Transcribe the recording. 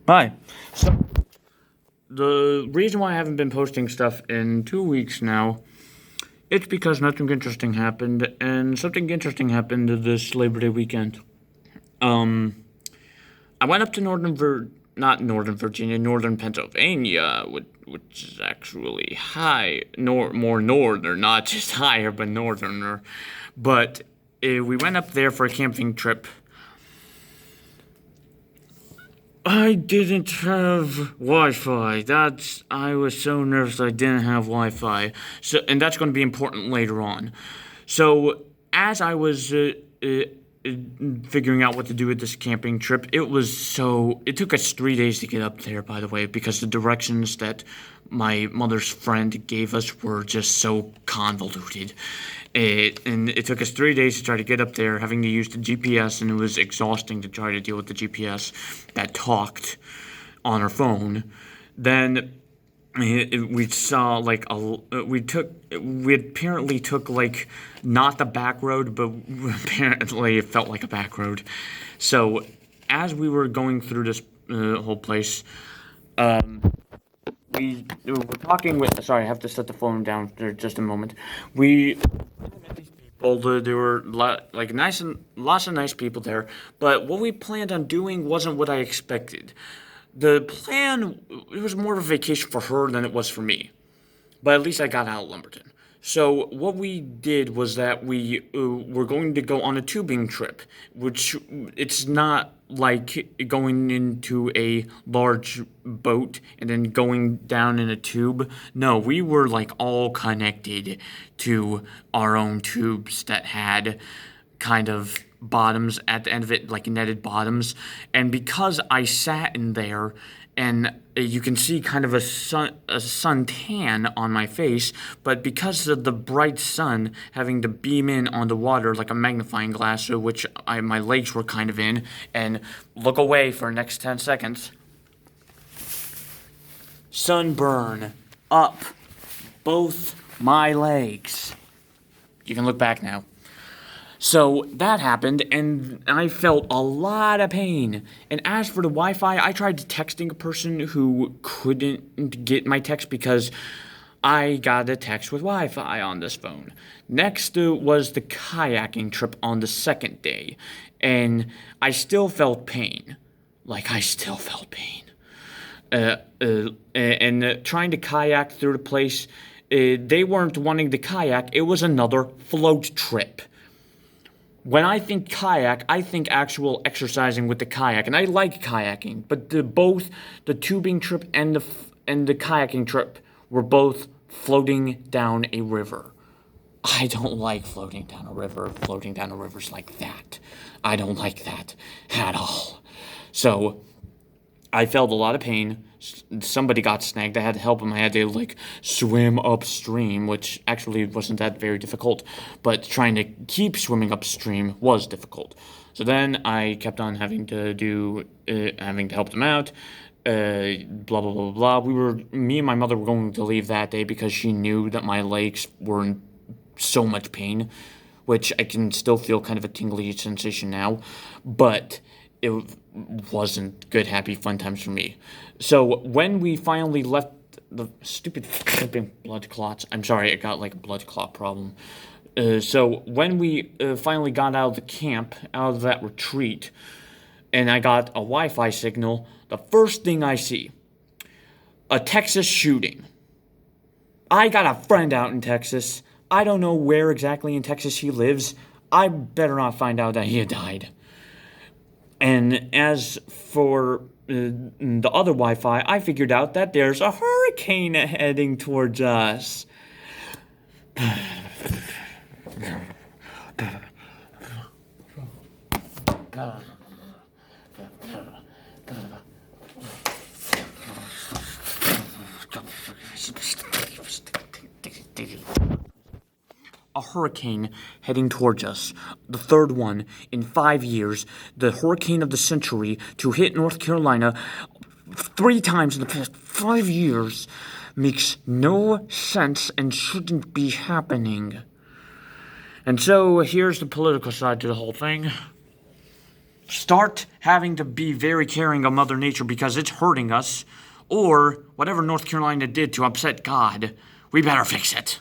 Hi. So, the reason why I haven't been posting stuff in 2 weeks now, it's because nothing interesting happened, and something interesting happened this Labor Day weekend. I went up to not Northern Virginia, Northern Pennsylvania, which is actually more northern, not just higher, but northerner. But we went up there for a camping trip. I didn't have Wi-Fi. I was so nervous I didn't have Wi-Fi. And that's going to be important later on. So, as I was figuring out what to do with this camping trip, it took us 3 days to get up there, by the way, because the directions that my mother's friend gave us were just so convoluted. And it took us 3 days to try to get up there, having to use the GPS, and it was exhausting to try to deal with the GPS that talked on our phone. Then we saw we apparently took not the back road, but apparently it felt like a back road. So as we were going through this whole place, we were talking with. Sorry, I have to set the phone down for just a moment. We Although there were lots of nice people there, but what we planned on doing wasn't what I expected. The plan, it was more of a vacation for her than it was for me, but at least I got out of Lumberton. So what we did was that we were going to go on a tubing trip, which it's not like going into a large boat and then going down in a tube. No, we were all connected to our own tubes that had kind of bottoms at the end of it, like netted bottoms. And because I sat in there and you can see kind of a sun tan on my face, but because of the bright sun having to beam in on the water like a magnifying glass, which my legs were kind of in, and look away for the next 10 seconds. Sunburn up both my legs. You can look back now. So that happened, and I felt a lot of pain. And as for the Wi-Fi, I tried texting a person who couldn't get my text because I got a text with Wi-Fi on this phone. Next was the kayaking trip on the second day, and I still felt pain. And trying to kayak through the place, they weren't wanting to kayak. It was another float trip. When I think kayak, I think actual exercising with the kayak, and I like kayaking. But both the tubing trip and the kayaking trip were both floating down a river. I don't like floating down a river. Floating down a river's like that. I don't like that at all. So I felt a lot of pain. Somebody got snagged. I had to help him. I had to swim upstream, which actually wasn't that very difficult. But trying to keep swimming upstream was difficult. So then I kept on having to help them out. Blah blah blah blah. Me and my mother were going to leave that day because she knew that my legs were in so much pain, which I can still feel kind of a tingly sensation now, but it wasn't good, happy, fun times for me. So when we finally left the stupid flipping blood clots, I'm sorry, I got a blood clot problem. So when we finally got out of the camp, out of that retreat, and I got a Wi-Fi signal, the first thing I see, a Texas shooting. I got a friend out in Texas. I don't know where exactly in Texas he lives. I better not find out that he had died. And as for the other Wi-Fi, I figured out that there's a hurricane heading towards us. A hurricane heading towards us. The third one in 5 years. The hurricane of the century to hit North Carolina 3 times in the past 5 years makes no sense and shouldn't be happening. And so here's the political side to the whole thing. start having to be very caring of Mother Nature because it's hurting us, or whatever North Carolina did to upset God, we better fix it.